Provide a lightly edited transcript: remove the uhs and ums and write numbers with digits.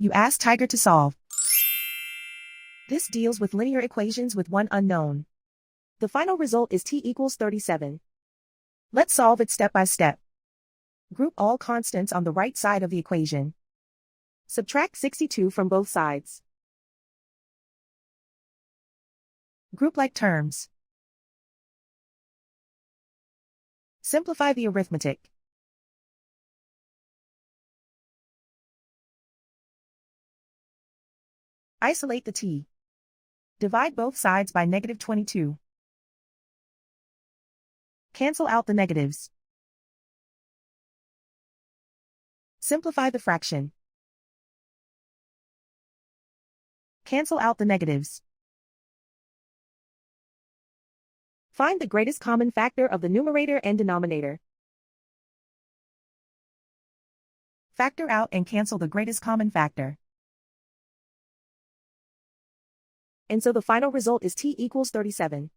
You ask Tiger to solve. This deals with linear equations with one unknown. The final result is t equals 37. Let's solve it step by step. Group all constants on the right side of the equation. Subtract 62 from both sides. Group like terms. Simplify the arithmetic. Isolate the t. Divide both sides by -22. Cancel out the negatives. Simplify the fraction. Cancel out the negatives. Find the greatest common factor of the numerator and denominator. Factor out and cancel the greatest common factor. And so the final result is t equals 37.